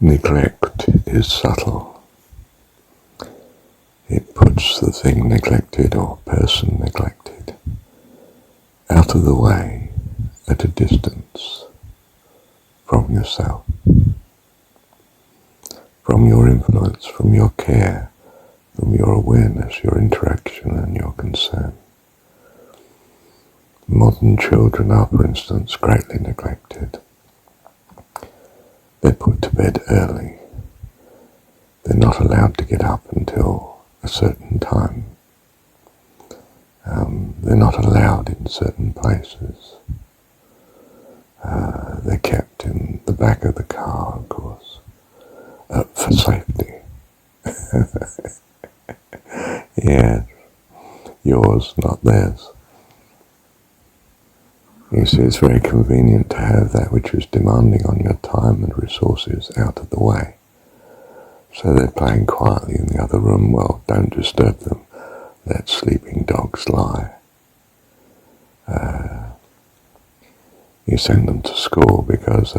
Neglect is subtle. It puts the thing neglected or person neglected out of the way at a distance from yourself, from your influence, from your care, from your awareness, your interaction and your concern. Modern children are, for instance, greatly neglected. They're put to bed early. They're not allowed to get up until a certain time. They're not allowed in certain places. They're kept in the back of the car, of course, for safety. Yes, yours, not theirs. You see, it's very convenient to have that which is demanding on your time and resources out of the way. So they're playing quietly in the other room. Well, don't disturb them. Let sleeping dogs lie. You send them to school because,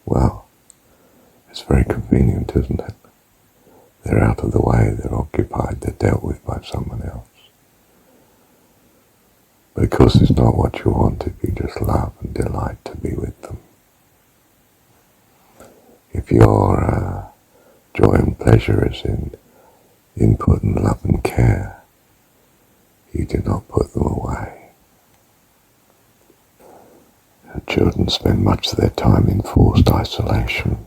well, it's very convenient, isn't it? They're out of the way, they're occupied, they're dealt with by someone else. But of course it's not what you wanted, you just love and delight to be with them. If your joy and pleasure is in input and love and care, you do not put them away. Children spend much of their time in forced isolation,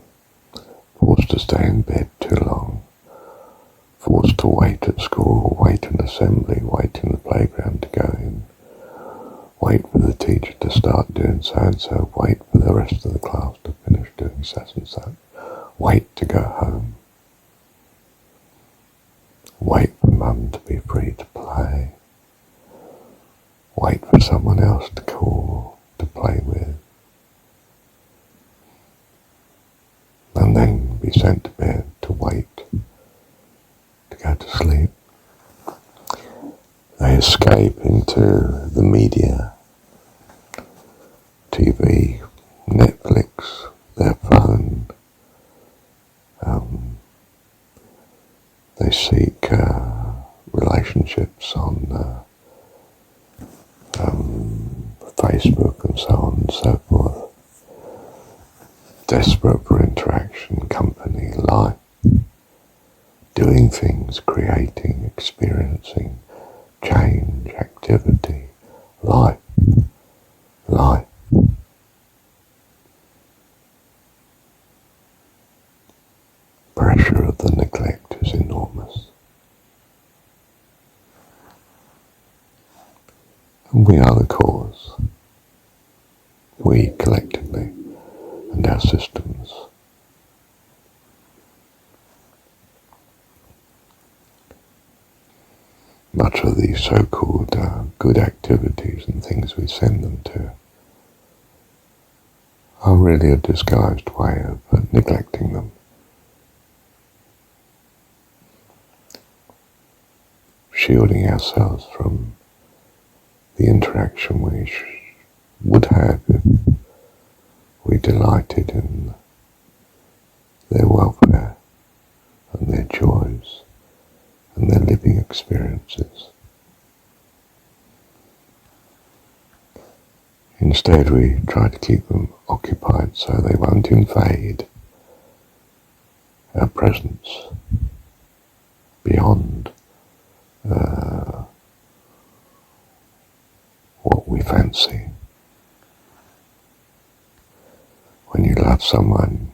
forced to stay in bed too long, forced to wait at school, wait in assembly, wait in the playground to go in, wait for the teacher to start doing so and so, wait for the rest of the class to finish doing such and such, wait to go home, wait for mum to be free to play, wait for someone else to call, to play with, and then be sent to bed to wait, to go to sleep. They escape into the media, TV, Netflix, their phone. They seek relationships on Facebook and so on and so forth. Desperate for interaction, company, life, doing things, creating, experiencing, change, activity, life. Pressure of the neglect is enormous. And we are the cause. We collectively and our systems. Much of the so-called good activities and things we send them to are really a disguised way of neglecting them. Shielding ourselves from the interaction we would have if we delighted in their welfare and their joys and their living experiences. Instead, we try to keep them occupied so they won't invade our presence beyond what we fancy. When you love someone,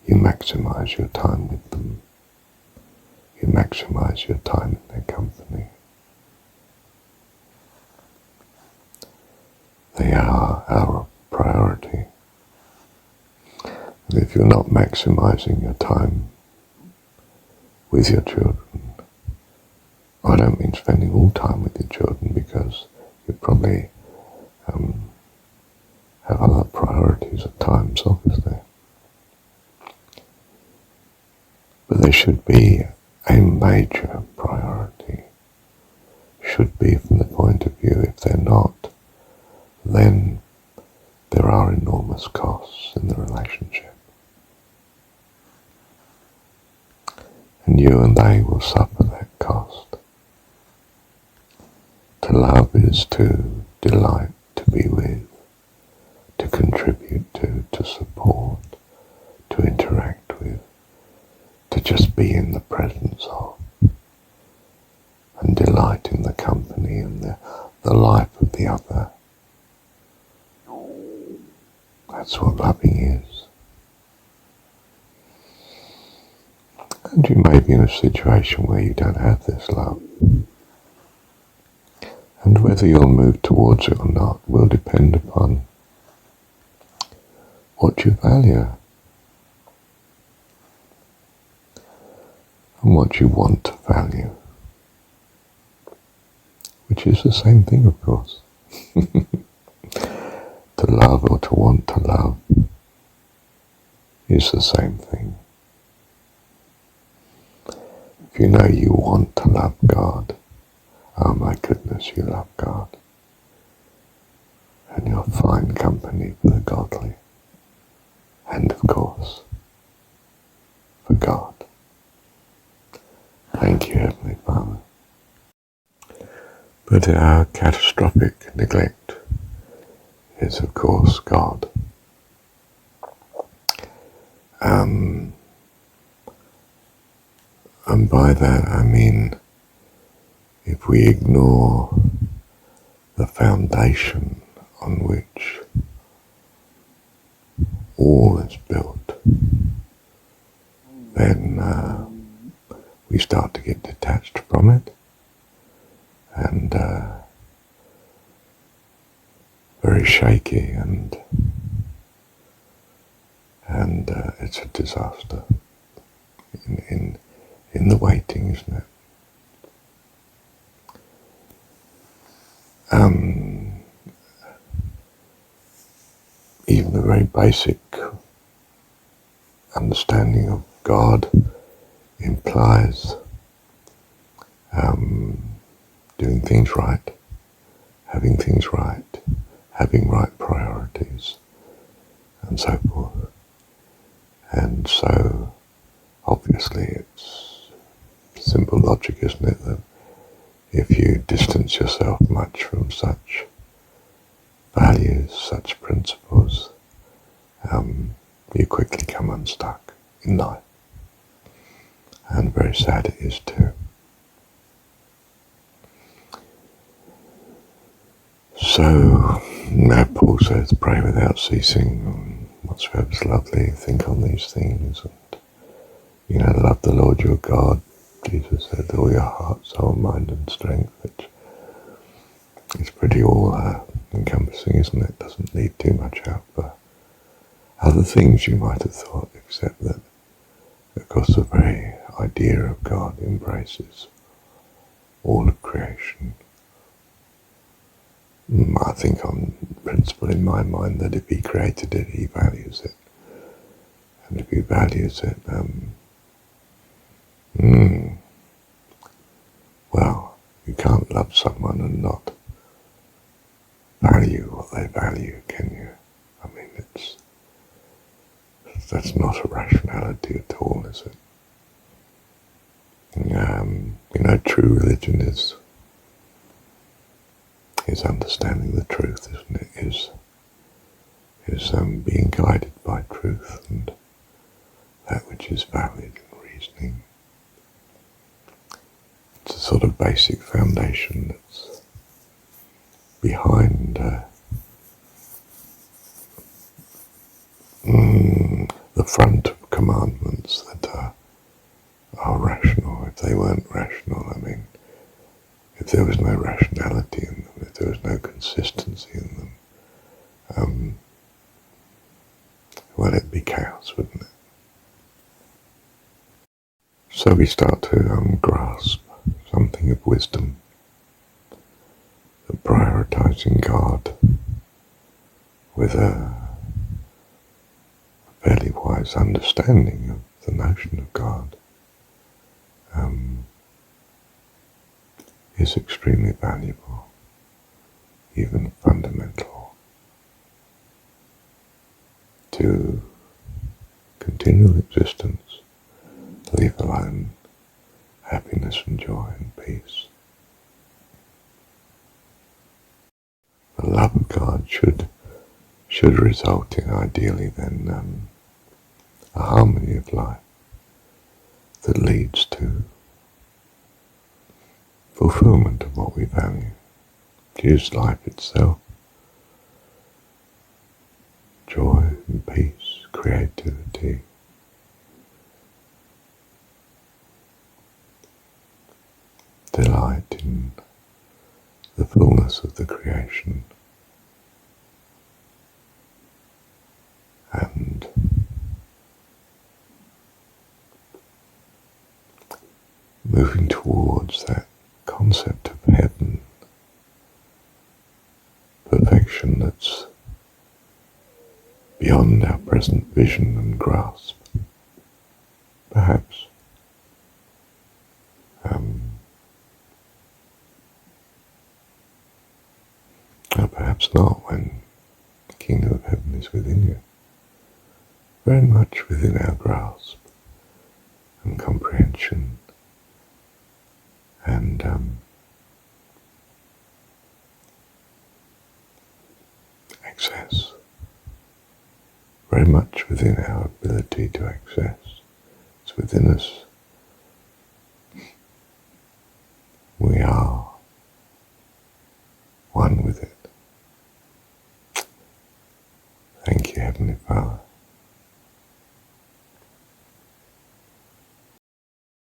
you maximize your time with them. You maximize your time in their company. They are our priority. And if you're not maximizing your time with your children, I don't mean spending all time with your children, because you probably have other priorities at times, obviously. But there should be a major priority. Should be from the point of view, if they're not, then there are enormous costs in the relationship. and you and they will suffer that cost. To love is to delight, to be with, to contribute to support, to interact with, to just be in the presence of, and delight in the company and the life of the other. That's what loving is. And you may be in a situation where you don't have this love. And whether you'll move towards it or not will depend upon what you value and what you want to value, which is the same thing, of course. To love or to want to love is the same thing. If you know you want to love God, oh my goodness, you love God. And you'll find company for the godly. And of course, for God. Thank you, Heavenly Father. But our catastrophic neglect is, of course, God. And by that I mean, if we ignore the foundation on which all is built, then we start to get detached from it, and very shaky, and it's a disaster in the waiting, isn't it? Even the very basic understanding of God implies doing things right, having things right, having right priorities, and so forth. And so, obviously, it's simple logic, isn't it, that if you distance yourself much from such values, such principles, you quickly come unstuck in life. And very sad it is too. So, now Paul says, pray without ceasing, whatsoever's lovely, think on these things, and, love the Lord your God, Jesus said, all your heart, soul, mind and strength, which is pretty all-encompassing, isn't it? Doesn't leave too much out for other things you might have thought, except that, of course, the very idea of God embraces all of creation. I think on principle in my mind that if he created it, he values it. And if he values it, well, you can't love someone and not value what they value, can you? I mean, that's not a rationality at all, is it? True religion is understanding the truth, isn't it? Is being guided by truth and that which is valid and reasoning. It's a sort of basic foundation that's behind the front of commandments that are rational. If they weren't rational, I mean, if there was no rationality in them, if there was no consistency in them, well, it'd be chaos, wouldn't it? So we start to grasp something of wisdom, that prioritizing God with a fairly wise understanding of the notion of God is extremely valuable, even fundamental, to continual existence, leave alone happiness and joy and peace. The love of God should result in, ideally, then a harmony of life that leads to fulfillment of what we value, which is life itself. Joy and peace, creativity, delight in the fullness of the creation, and moving towards that concept of heaven, perfection that's beyond our present vision and grasp, perhaps. Or perhaps not, when the kingdom of heaven is within you, very much within our grasp and comprehension and access, very much within our ability to access. It's within us. We are one with it. Thank you, Heavenly Father.